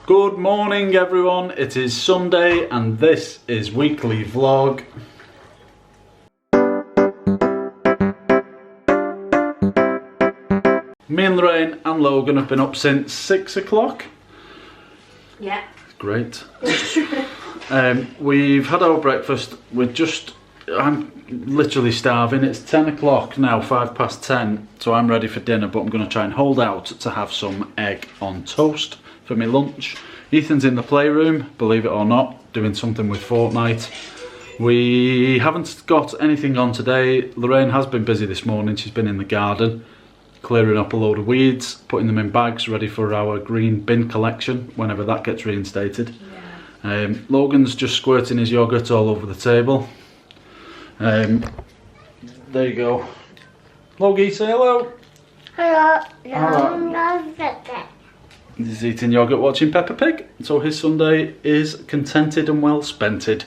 Good morning everyone, it is Sunday and this is weekly vlog. Me and Lorraine and Logan have been up since 6 o'clock. Yeah. Great. We've had our breakfast. I'm literally starving. It's 10 o'clock now, 10:05, so I'm ready for dinner, but I'm going to try and hold out to have some egg on toast for my lunch. Ethan's in the playroom, believe it or not, doing something with Fortnite. We haven't got anything on today. Lorraine has been busy this morning. She's been in the garden, clearing up a load of weeds, putting them in bags ready for our green bin collection whenever that gets reinstated. Yeah. Logan's just squirting his yogurt all over the table. There you go. Logie, say hello. Hello. Hello. He's eating yogurt watching Peppa Pig, so his Sunday is contented and well spented.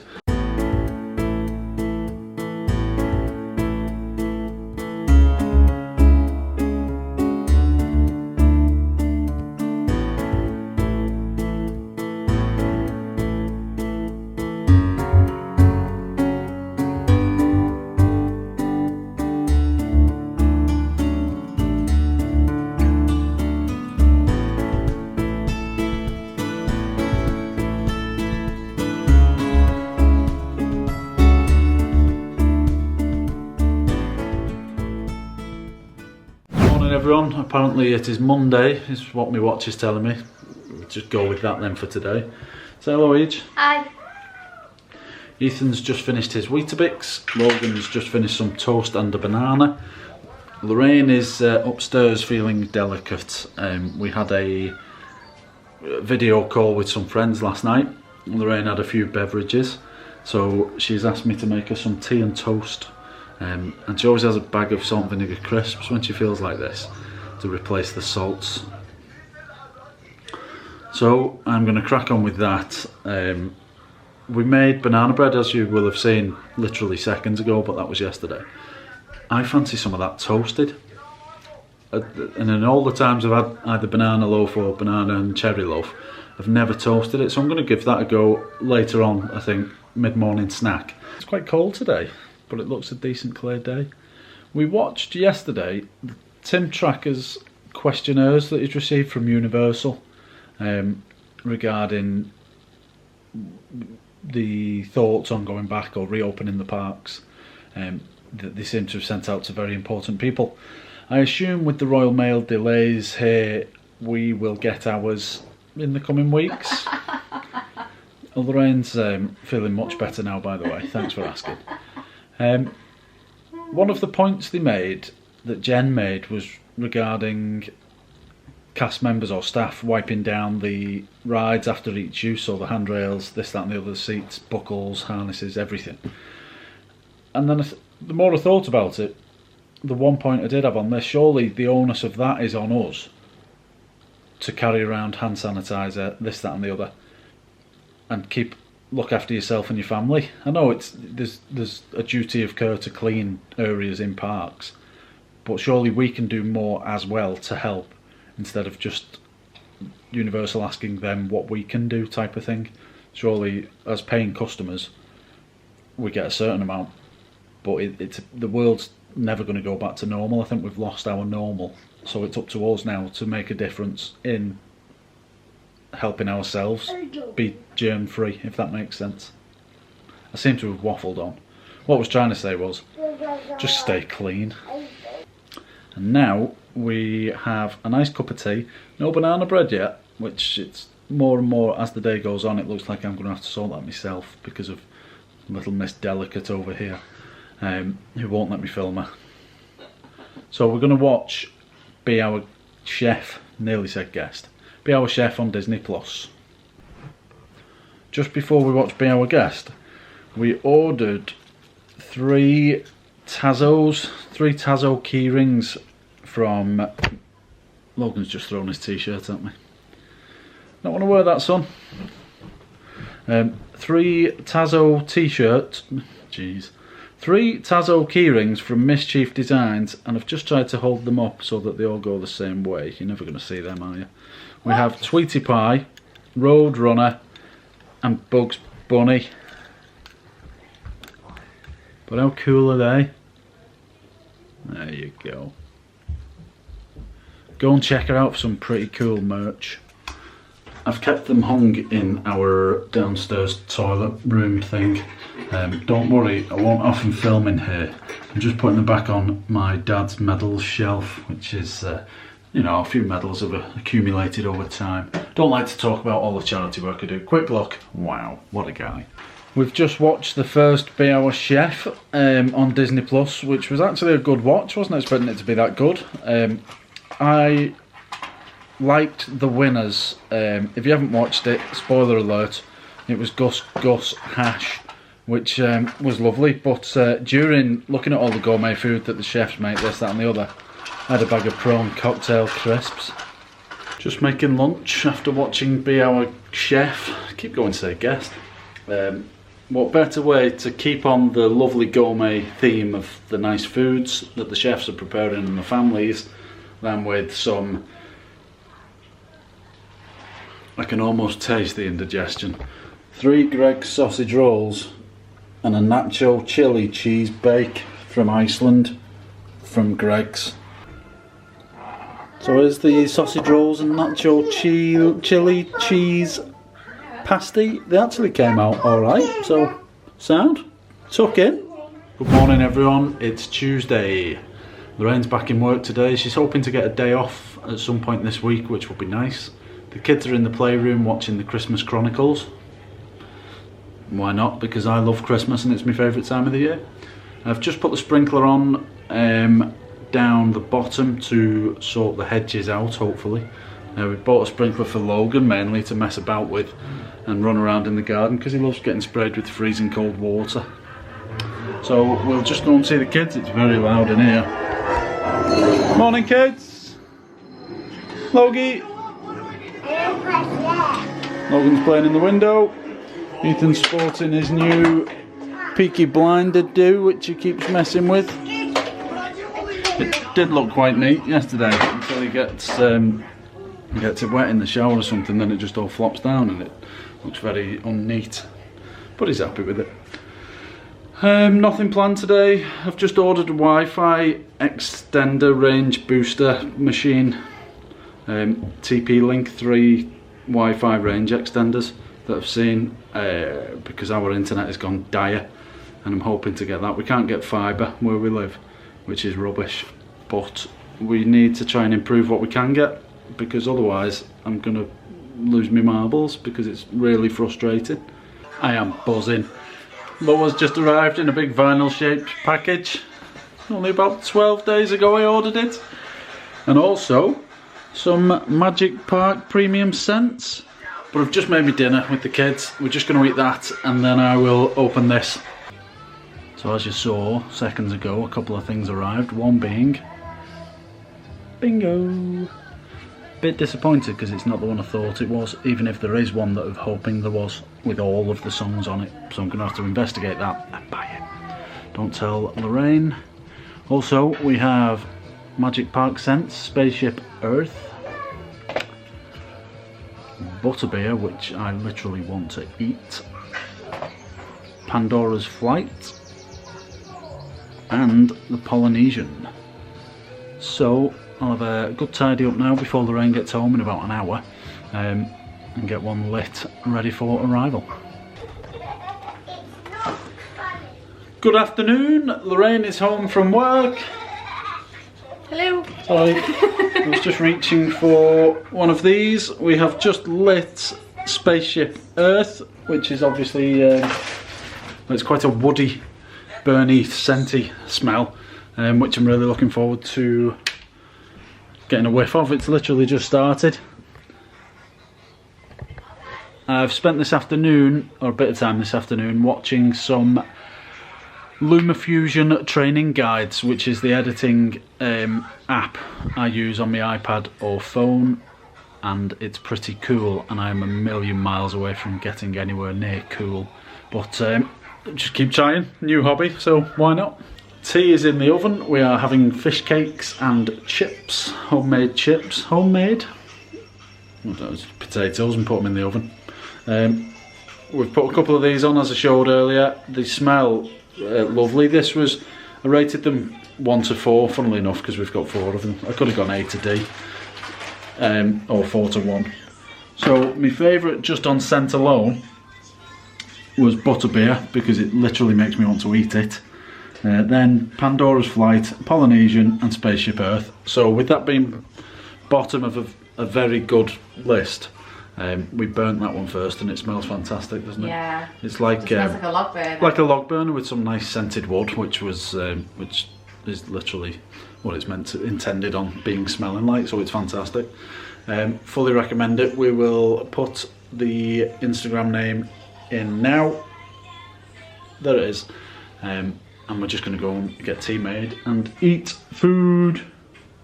Everyone, apparently it is Monday, is what my watch is telling me. We'll just go with that then for today. Say hello, Age. Hi. Ethan's just finished his Weetabix. Logan's just finished some toast and a banana. Lorraine is upstairs feeling delicate. We had a video call with some friends last night. Lorraine had a few beverages, so she's asked me to make her some tea and toast. And she always has a bag of salt and vinegar crisps when she feels like this to replace the salts. So I'm going to crack on with that. We made banana bread, as you will have seen literally seconds ago, but that was yesterday. I fancy some of that toasted. And in all the times I've had either banana loaf or banana and cherry loaf, I've never toasted it. So I'm going to give that a go later on, I think, mid-morning snack. It's quite cold today, but it looks a decent clear day. We watched yesterday Tim Tracker's questionnaires that he's received from Universal regarding the thoughts on going back or reopening the parks that they seem to have sent out to very important people. I assume with the Royal Mail delays here, we will get ours in the coming weeks. Lorraine's feeling much better now, by the way. Thanks for asking. One of the points they made, that Jen made, was regarding cast members or staff wiping down the rides after each use, so the handrails, this, that and the other, seats, buckles, harnesses, everything. And then the more I thought about it, the one point I did have on this, surely the onus of that is on us to carry around hand sanitizer, this, that and the other, and look after yourself and your family. I know there's a duty of care to clean areas in parks, but surely we can do more as well to help, instead of just Universal asking them what we can do type of thing. Surely as paying customers we get a certain amount, but the world's never going to go back to normal. I think we've lost our normal, so it's up to us now to make a difference in helping ourselves be germ free, if that makes sense. I seem to have waffled on. What I was trying to say was just stay clean. And now we have a nice cup of tea. No banana bread yet, which it's more and more as the day goes on, it looks like I'm going to have to sort that myself because of little Miss Delicate over here, who won't let me film her. So we're going to watch Be Our Chef, nearly said guest, Be Our Chef on Disney Plus. Just before we watch Be Our Guest, we ordered three Tazo Keyrings from... Logan's just thrown his t-shirt at me. Don't want to wear that, son. 3 Tazo t-shirts. Jeez. 3 Tazo Keyrings from Mischief Designs, and I've just tried to hold them up so that they all go the same way. You're never going to see them, are you? We have Tweety Pie, Roadrunner and Bugs Bunny. But how cool are they? There you go. Go and check her out for some pretty cool merch. I've kept them hung in our downstairs toilet room thing. Don't worry, I won't often film in here. I'm just putting them back on my dad's medals shelf, which is, you know, a few medals have accumulated over time. Don't like to talk about all the charity work I do. Quick look. Wow, what a guy. We've just watched the first Be Our Chef on Disney Plus, which was actually a good watch. Wasn't expecting it to be that good. I liked the winners. If you haven't watched it, spoiler alert, it was Gus Hash, which was lovely. But during looking at all the gourmet food that the chefs make, this, that and the other, I had a bag of prawn cocktail crisps. Just making lunch after watching Be Our Chef. I keep going to say guest. What better way to keep on the lovely gourmet theme of the nice foods that the chefs are preparing and the families than with some, I can almost taste the indigestion, 3 Greggs sausage rolls and a nacho chili cheese bake from Iceland from Greggs. So here's the sausage rolls and nacho chili cheese pasty. They actually came out alright, so sound, tuck in. Good morning everyone, it's Tuesday. Lorraine's back in work today. She's hoping to get a day off at some point this week, which will be nice. The kids are in the playroom watching the Christmas Chronicles. Why not? Because I love Christmas and it's my favourite time of the year. I've just put the sprinkler on down the bottom to sort the hedges out, hopefully. We bought a sprinkler for Logan mainly to mess about with and run around in the garden because he loves getting sprayed with freezing cold water. So we'll just go and see the kids. It's very loud in here. Morning kids! Logie! Logan's playing in the window. Ethan's sporting his new Peaky Blinder do, which he keeps messing with. It did look quite neat yesterday until he gets it wet in the shower or something, then it just all flops down and it looks very unneat. But he's happy with it. Nothing planned today. I've just ordered a Wi-Fi extender range booster machine. TP-Link 3 Wi-Fi range extenders that I've seen because our internet has gone dire and I'm hoping to get that. We can't get fibre where we live, which is rubbish, but we need to try and improve what we can get because otherwise I'm gonna lose my marbles because it's really frustrating. I am buzzing. Loa's just arrived in a big vinyl shaped package. Only about 12 days ago I ordered it. And also some Magic Park premium scents. But I've just made me dinner with the kids. We're just going to eat that and then I will open this. So as you saw seconds ago, a couple of things arrived. One being bingo. Bit disappointed because it's not the one I thought it was, even if there is one that I'm hoping there was with all of the songs on it. So I'm going to have to investigate that and buy it. Don't tell Lorraine. Also, we have Magic Park Scents, Spaceship Earth, Butterbeer, which I literally want to eat, Pandora's Flight, and the Polynesian. So I'll have a good tidy up now before Lorraine gets home in about an hour and get one lit ready for arrival. Good afternoon, Lorraine is home from work. Hello. Sorry, I was just reaching for one of these. We have just lit Spaceship Earth, which is obviously, it's quite a woody, burny, scenty smell, which I'm really looking forward to getting a whiff of. It's literally just started. I've spent this afternoon, or a bit of time this afternoon, watching some LumaFusion training guides, which is the editing app I use on my iPad or phone, and it's pretty cool, and I'm a million miles away from getting anywhere near cool, but just keep trying, new hobby, so why not? Tea is in the oven. We are having fish cakes and chips, homemade chips. Homemade? potatoes and put them in the oven. We've put a couple of these on as I showed earlier. They smell lovely. I rated them 1 to 4, funnily enough, because we've got 4 of them. I could have gone A to D, or 4 to 1. So my favourite just on scent alone was Butterbeer, because it literally makes me want to eat it. Then Pandora's Flight, Polynesian and Spaceship Earth. So with that being bottom of a very good list, we burnt that one first and it smells fantastic, doesn't it? Yeah. It's like, it smells like a log burner. Like a log burner with some nice scented wood, which is literally what it's intended on being smelling like, so it's fantastic. Fully recommend it. We will put the Instagram name in now. There it is. And we're just going to go and get tea made and eat food.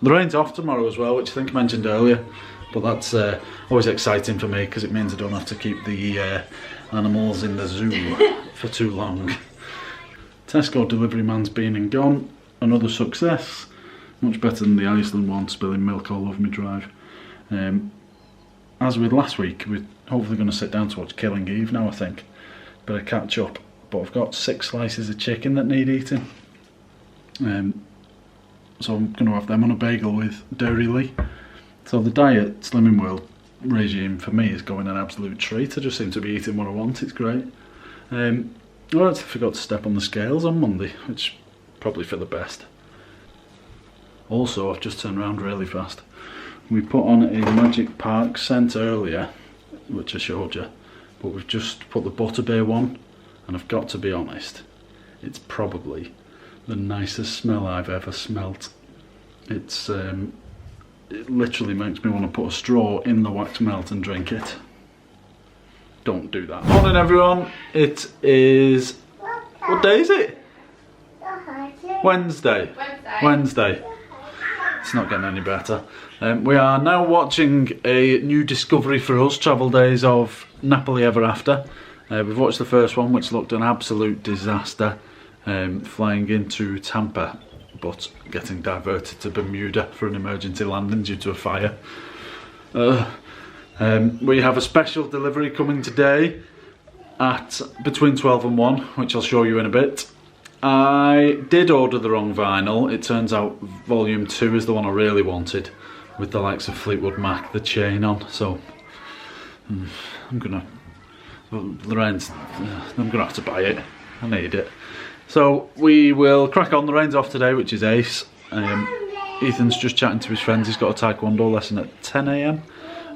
Lorraine's off tomorrow as well, which I think I mentioned earlier, but that's always exciting for me because it means I don't have to keep the animals in the zoo for too long. Tesco delivery man's been and gone. Another success. Much better than the Iceland one, spilling milk all over my drive. As with last week, we're hopefully going to sit down to watch Killing Eve now, I think. Better catch up. But I've got 6 slices of chicken that need eating. So I'm going to have them on a bagel with Dairy Lee. So the diet Slimming World regime for me is going an absolute treat. I just seem to be eating what I want, it's great. I actually forgot to step on the scales on Monday, which probably for the best. Also, I've just turned around really fast. We put on a Magic Park scent earlier, which I showed you, but we've just put the Butterbeer one, and I've got to be honest, it's probably the nicest smell I've ever smelt. It's it literally makes me want to put a straw in the wax melt and drink it. Don't do that. Morning everyone, it is, what day is it? Wednesday. It's not getting any better. We are now watching a new discovery for us, Travel Days of Napoli Ever After. We've watched the first one, which looked an absolute disaster, flying into Tampa but getting diverted to Bermuda for an emergency landing due to a fire. We have a special delivery coming today at between 12 and 1, which I'll show you in a bit. I did order the wrong vinyl. It turns out volume 2 is the one I really wanted, with the likes of Fleetwood Mac, the chain on. So I'm gonna have to buy it. I need it. So we will crack on. Lorraine's off today, which is ace. Ethan's just chatting to his friends. He's got a taekwondo lesson at 10 AM,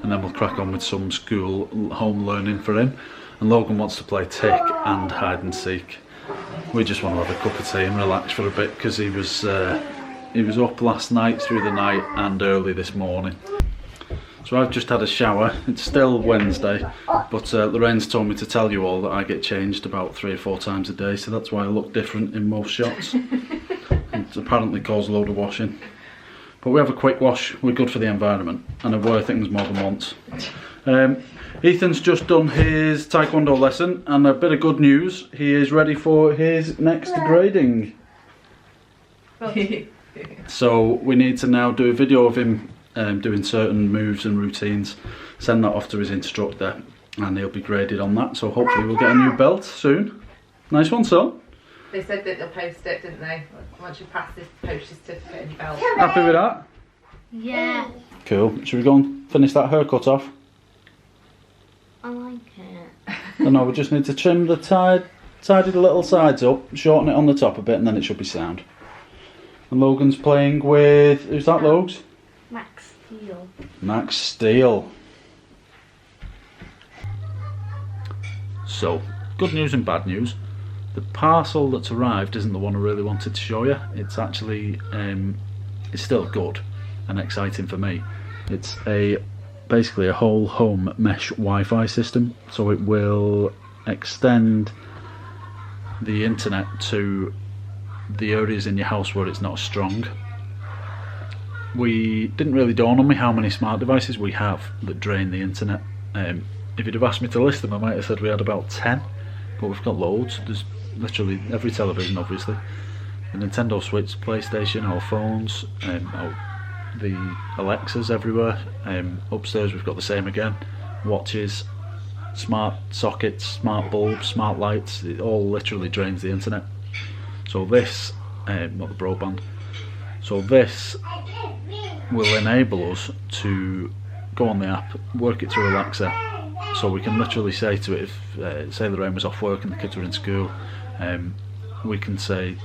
and then we'll crack on with some school home learning for him. And Logan wants to play tick and hide and seek. We just want to have a cup of tea and relax for a bit because he was up last night, through the night, and early this morning. So I've just had a shower. It's still Wednesday, but Lorraine's told me to tell you all that I get changed about 3 or 4 times a day, so that's why I look different in most shots. It apparently causes a load of washing. But we have a quick wash, we're good for the environment, and I've wear things more than once. Ethan's just done his taekwondo lesson, and a bit of good news, he is ready for his next grading. So we need to now do a video of him doing certain moves and routines, send that off to his instructor, and he'll be graded on that. So hopefully we'll get a new belt soon. Nice one, son. They said that they'll post it, didn't they? Once you pass this, post your certificate and your belt. Happy with that? Yeah. Cool. Should we go and finish that haircut off? I like it. Oh, no, we just need to trim the tidy the little sides up, shorten it on the top a bit, and then it should be sound. And Logan's playing with, who's that, Logs? Max Steel. Max Steel. So, good news and bad news. The parcel that's arrived isn't the one I really wanted to show you. It's actually, it's still good and exciting for me. It's basically a whole home mesh Wi-Fi system, so it will extend the internet to the areas in your house where it's not strong. We didn't really dawn on me how many smart devices we have that drain the internet. If you'd have asked me to list them, I might have said we had about 10, but we've got loads. There's literally every television, obviously, the Nintendo Switch, PlayStation, our phones, our the Alexas everywhere. Upstairs we've got the same again. Watches, smart sockets, smart bulbs, smart lights. It all literally drains the internet. So this, not the broadband. So this will enable us to go on the app, work it through Alexa. So we can literally say to it, if say Lorraine was off work and the kids were in school, we can say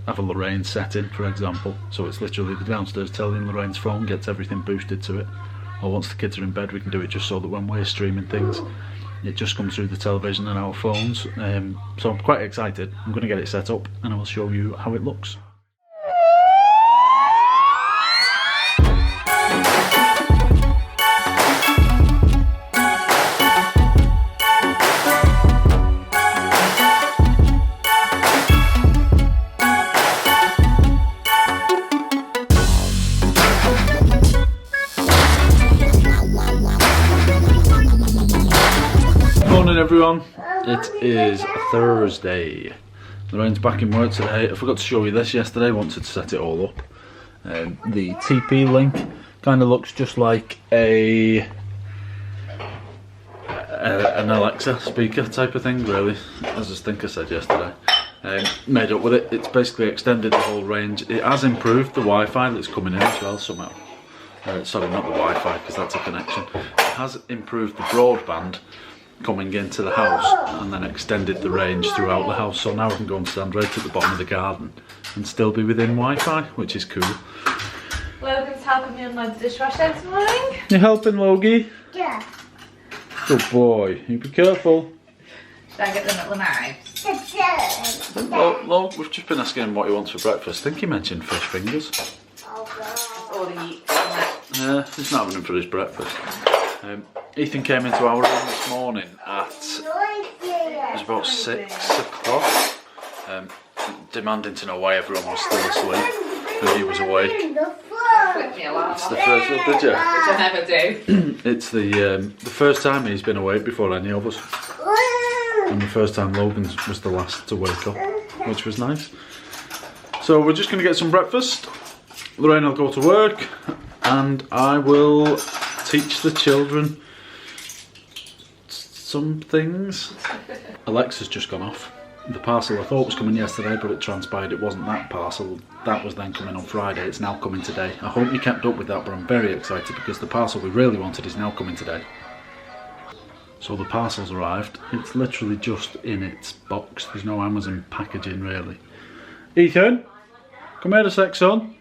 have a Lorraine setting, for example. So it's literally the downstairs telling Lorraine's phone, gets everything boosted to it. Or once the kids are in bed, we can do it just so that when we're streaming things, it just comes through the television and our phones. So I'm quite excited. I'm going to get it set up and I will show you how it looks. Morning everyone, it is Thursday. Lorraine's back in work today. I forgot to show you this yesterday, wanted to set it all up. The TP link kind of looks just like an Alexa speaker type of thing, really, as I think I said yesterday. Made up with it. It's basically extended the whole range. It has improved the Wi-Fi that's coming in as well somehow. Sorry, not the Wi-Fi, because that's a connection. It has improved the broadband coming into the house and then extended the range throughout the house, so now I can go and stand right at the bottom of the garden and still be within Wi-Fi, which is cool. Logan's helping me unload the dishwasher this morning. You helping, Logie? Yeah. Good boy. You be careful. Should I get the little knives? Log, we've just been asking him what he wants for breakfast. I think he mentioned fish fingers. That's all he eats, isn't it? Yeah, he's not having them for his breakfast. Ethan came into our room this morning at, it was about 6 o'clock, demanding to know why everyone was still asleep, but he was awake. Flipped me alarm It's off. the first, did you? Which I never do. It's the first time he's been awake before any of us, and the first time Logan was the last to wake up, which was nice. So we're just going to get some breakfast. Lorraine will go to work, and I will teach the children some things. Alexa's just gone off. The parcel I thought was coming yesterday, but it transpired it wasn't that parcel. That was then coming on Friday. It's now coming today. I hope you kept up with that, but I'm very excited because the parcel we really wanted is now coming today. So the parcel's arrived. It's literally just in its box. There's no Amazon packaging really. Ethan, come here a sec, son.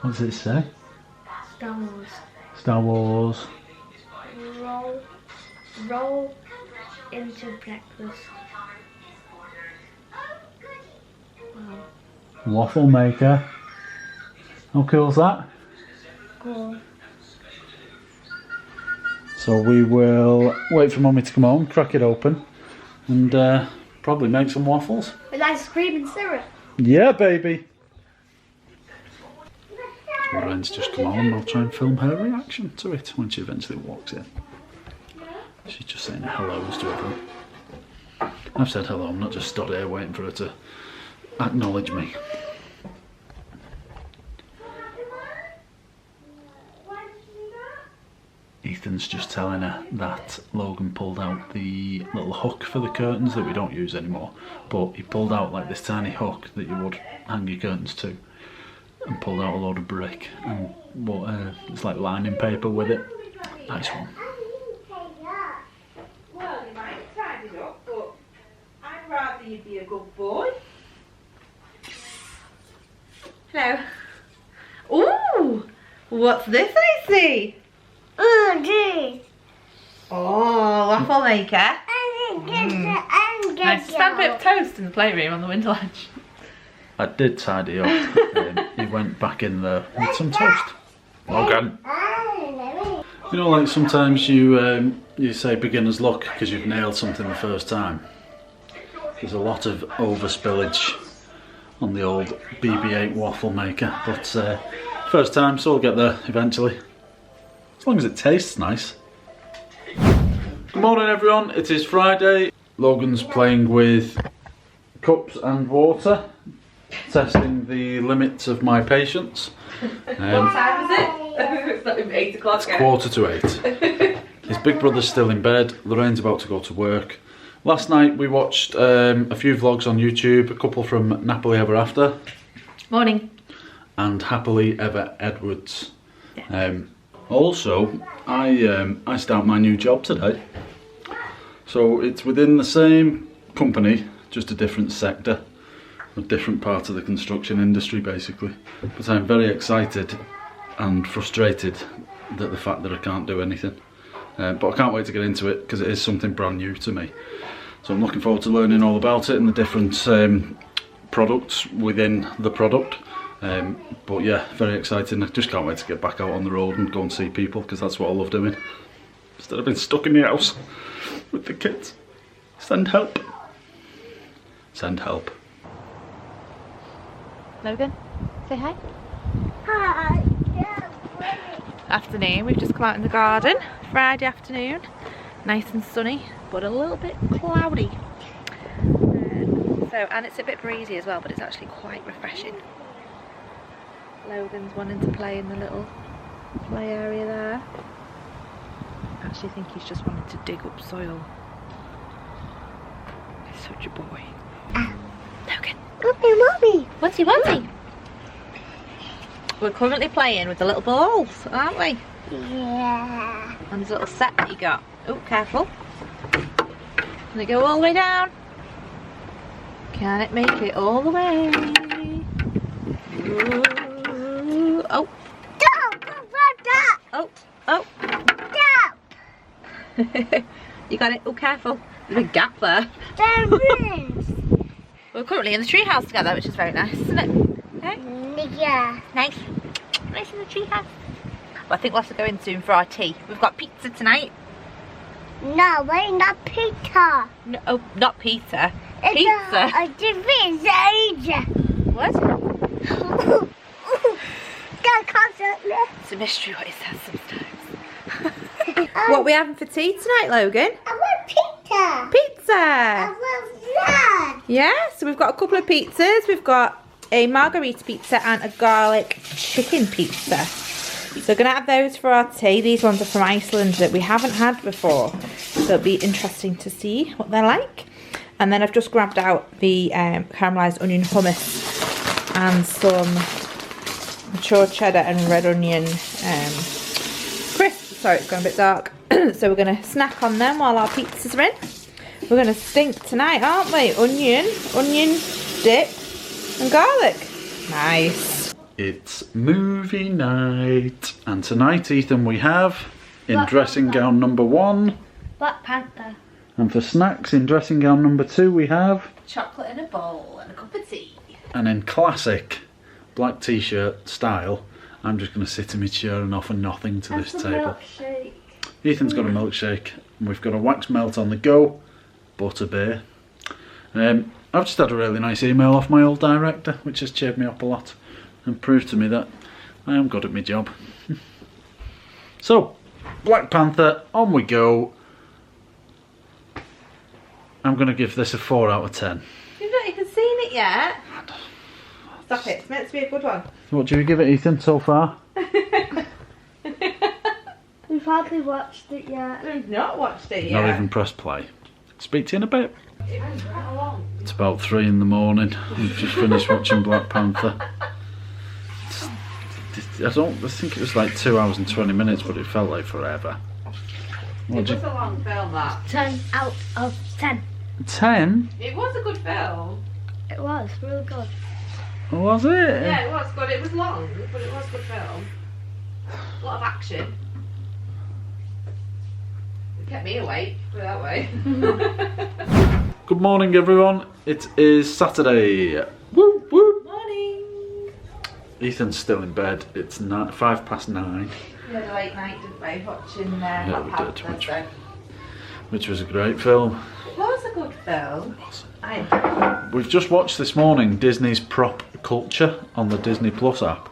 What does it say? Star Wars. Star Wars. Roll into breakfast. Wow. Waffle maker. How cool is that? Cool. So we will wait for Mummy to come home, crack it open, and probably make some waffles. With ice cream and syrup. Yeah, baby. Lorraine's just come home. I'll try and film her reaction to it when she eventually walks in. She's just saying hellos to everyone. I've said hello, I'm not just stood here waiting for her to acknowledge me. Ethan's just telling her that Logan pulled out the little hook for the curtains that we don't use anymore, but he pulled out like this tiny hook that you would hang your curtains to, and pulled out a load of brick and it's like lining paper with it. Nice one. Well, you might have tied it up, but I'd rather you be a good boy. Hello. Ooh! What's this I see? Oh, waffle maker. Nice stand bit of toast in the playroom on the window ledge. I did tidy up. He went back in there with some toast. Logan. You know, like sometimes you say beginner's luck because you've nailed something the first time. There's a lot of overspillage on the old BB-8 waffle maker, but first time, so we'll get there eventually. As long as it tastes nice. Good morning everyone, it is Friday. Logan's playing with cups and water, testing the limits of my patience. What time is it? It's not even 8 o'clock yet. Quarter to 8. His big brother's still in bed, Lorraine's about to go to work. Last night we watched a few vlogs on YouTube, a couple from Napoli Ever After. Morning. And Happily Ever Edwards. Also, I start my new job today. So it's within the same company, just a different sector, a different part of the construction industry basically. But I'm very excited and frustrated at the fact that I can't do anything. But I can't wait to get into it because it is something brand new to me. So I'm looking forward to learning all about it and the different products within the product. But yeah, very exciting. I just can't wait to get back out on the road and go and see people because that's what I love doing. Instead of being stuck in the house with the kids. Send help. Send help. Logan, say hi. Hi. Afternoon, we've just come out in the garden. Friday afternoon. Nice and sunny, but a little bit cloudy. And it's a bit breezy as well, but it's actually quite refreshing. Logan's wanting to play in the little play area there. I actually think he's just wanting to dig up soil. He's such a boy. Logan. Mommy. What's he wanting? We're currently playing with the little balls, aren't we? Yeah. And there's a little set that you got. Oh, careful. Can it go all the way down? Can it make it all the way? Ooh. Oh. Stop! Oh. Oh. Stop! You got it? Oh, careful. There's a big gap there. There is. We're currently in the tree house together, which is very nice, isn't it? Okay. Yeah. Nice. Nice in the tree house. Well, I think we'll have to go in soon for our tea. We've got pizza tonight. No, wait, not pizza. No, oh, not pizza. It's Pizza. A pizza. What? It's a mystery what he says sometimes. What are we having for tea tonight, Logan? I want pizza. Pizza! I want that. Yeah, so we've got a couple of pizzas. We've got a Margherita Pizza and a garlic chicken pizza. So we're going to have those for our tea. These ones are from Iceland that we haven't had before. So it'll be interesting to see what they're like. And then I've just grabbed out the caramelised onion hummus and some mature cheddar and red onion crisps. Sorry, it's gone a bit dark. So we're going to snack on them while our pizzas are in. We're going to stink tonight, aren't we? Onion, dip and garlic. Nice. It's movie night. And tonight, Ethan, we have in dressing gown number 1. Black Panther. And for snacks in dressing gown number 2 we have Chocolate in a bowl and a cup of tea. and in classic black t-shirt style I'm just going to sit in my chair and offer nothing to this table. Milkshake. Ethan's got a milkshake and we've got a wax melt on the go, butterbeer. I've just had a really nice email off my old director which has cheered me up a lot and proved to me that I am good at my job. So, Black Panther, on we go. I'm going to give this a 4 out of 10. You've not even seen it yet. Stop it, it's meant to be a good one. What do you give it, Ethan, so far? We've hardly watched it yet. We've not watched it yet. Not even pressed play. Speak to you in a bit. It was quite long. It's about 3 in the morning. We've just finished watching Black Panther. I think it was like 2 hours and 20 minutes, but it felt like forever. It was a long film, that. 10 out of 10. 10? It was a good film. It was really good. Was it? Yeah, it was good. It was long, but it was a good film. A lot of action. It kept me awake, put it that way. Good morning, everyone. It is Saturday. Woo woo. Morning. Ethan's still in bed. It's 9:05. We had a late night, didn't we, watching Yeah, we Black did, Panther. which was a great film. It was a good film. We've just watched this morning Disney's Prop Culture on the Disney Plus app.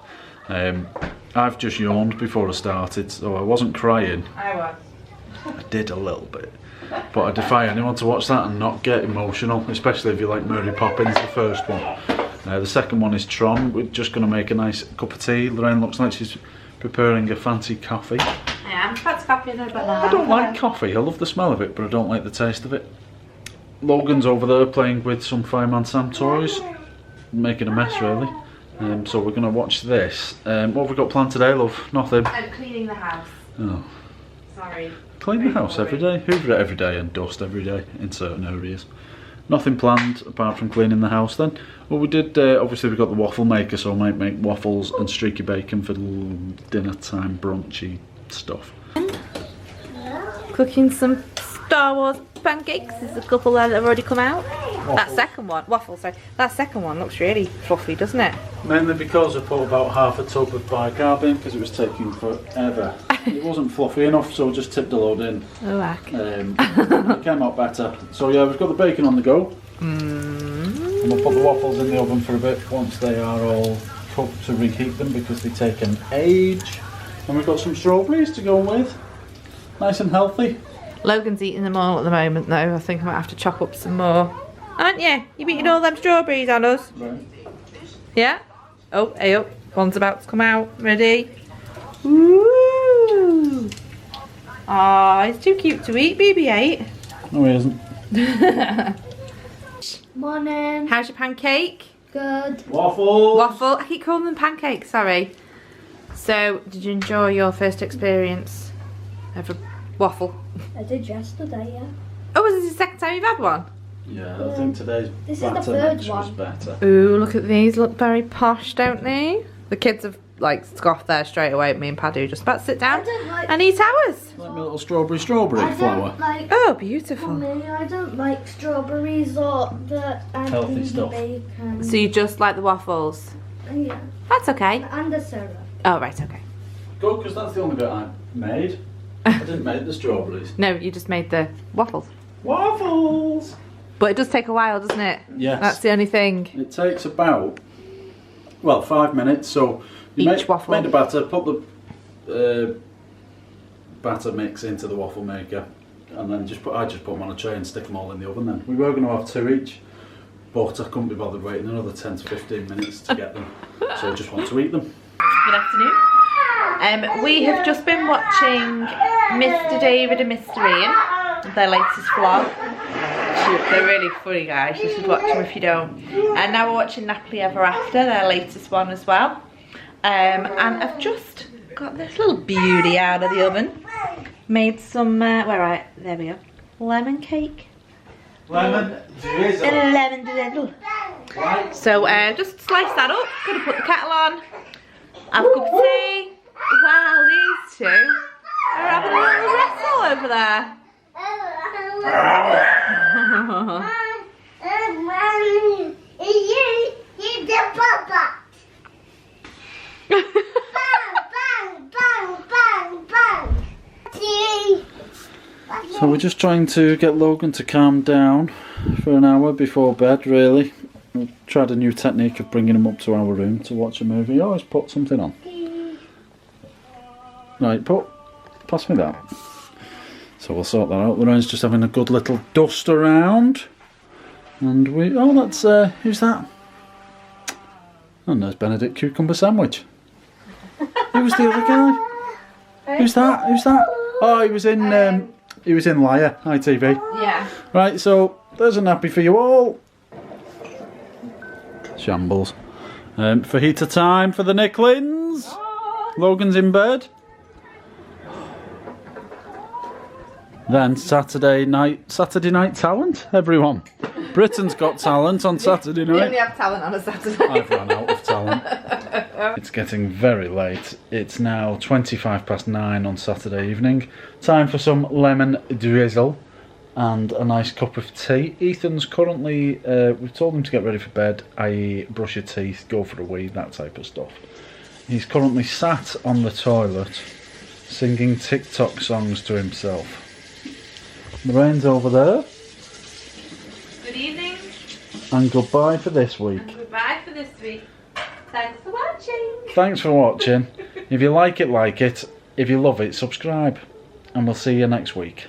I've just yawned before I started, so I wasn't crying. I was. I did a little bit. But I defy anyone to watch that and not get emotional, especially if you like Mary Poppins, the first one. The second one is Tron. We're just going to make a nice cup of tea. Lorraine looks like she's preparing a fancy coffee. Yeah, I'm fancy coffee and a banana. I don't like coffee. I love the smell of it, but I don't like the taste of it. Logan's over there playing with some Fireman Sam toys, making a mess really. So we're going to watch this. What have we got planned today, love? Nothing. I'm cleaning the house. Oh. Sorry. Clean the house every day, hoover it every day and dust every day in certain areas. Nothing planned apart from cleaning the house then. Well, we did, obviously we got the waffle maker, so I might make waffles and streaky bacon for dinner time brunchy stuff. Cooking some Star Wars pancakes. There's a couple there that have already come out. Waffles. That second one, waffles, sorry. That second one looks really fluffy, doesn't it? Mainly because I put about half a tub of bicarb in because it was taking forever. It wasn't fluffy enough, so I just tipped a load in. Oh, heck. It came out better. So yeah, we've got the bacon on the go. And we'll put the waffles in the oven for a bit once they are all cooked to reheat them because they take an age. And we've got some strawberries to go with. Nice and healthy. Logan's eating them all at the moment though. I think I might have to chop up some more. Aren't you? You've eaten all them strawberries on us? Right. Yeah? Oh, hey up. One's about to come out. Ready? Ooh. Aw, he's too cute to eat, BB-8. No, he isn't. Morning. How's your pancake? Good. Waffles! Waffle? I keep calling them pancakes, sorry. So, did you enjoy your first experience of a waffle? I did yesterday, yeah. Oh, is this the second time you've had one? Yeah, I think today's This is the batter third mix was one. better. Ooh, look at these. Look very posh, don't they? The kids have, like, scoffed there straight away at me and Paddy, just about to sit down I don't like. and eat ours. Like my little strawberry I flour. don't like. Oh, For beautiful. me, I don't like strawberries or the Healthy stuff. bacon. So you just like the waffles? Yeah, That's okay. and the syrup. Oh, right, okay. Good, because that's the only bit I made. I didn't make the strawberries. No, you just made the waffles. Waffles! But it does take a while, doesn't it? Yes. That's the only thing. It takes about, well, 5 minutes. So you Each waffle. made the batter, put the batter mix into the waffle maker, and then I just put them on a tray and stick them all in the oven then. We were going to have 2 each, but I couldn't be bothered waiting another 10 to 15 minutes to get them. So I just want to eat them. Good afternoon. We have just been watching Mr. David and Mr. Ian, their latest vlog. They're really funny, guys. You should watch them if you don't. And now we're watching Napoli Ever After, their latest one as well. And I've just got this little beauty out of the oven. Made some, there we go, lemon cake. Lemon drizzle. Lemon drizzle. So just slice that up. Gonna put the kettle on. Have a cup of tea. Wow, these two are having a little wrestle over there. So we're just trying to get Logan to calm down for an hour before bed, really. We've tried a new technique of bringing him up to our room to watch a movie. He always put something on. Right, pass me that. So we'll sort that out. Lorraine's just having a good little dust around. And that's, who's that? And there's Benedict Cucumber Sandwich. Who's the other guy? Who's that? Oh, he was in Liar, ITV. Yeah. Right, so there's a nappy for you all. Shambles. Fajita time for the Nicklins. Logan's in bed. Then Saturday night talent, everyone. Britain's Got Talent on Saturday We only night. have talent on a Saturday. I've run out of talent. It's getting very late. It's now 9:25 on Saturday evening. Time for some lemon drizzle and a nice cup of tea. Ethan's currently, we've told him to get ready for bed, i.e. brush your teeth, go for a wee, that type of stuff. He's currently sat on the toilet singing TikTok songs to himself. Lorraine's over there. Good evening. And goodbye for this week. Goodbye for this week. Thanks for watching. Thanks for watching. If you like it, like it. If you love it, subscribe. And we'll see you next week.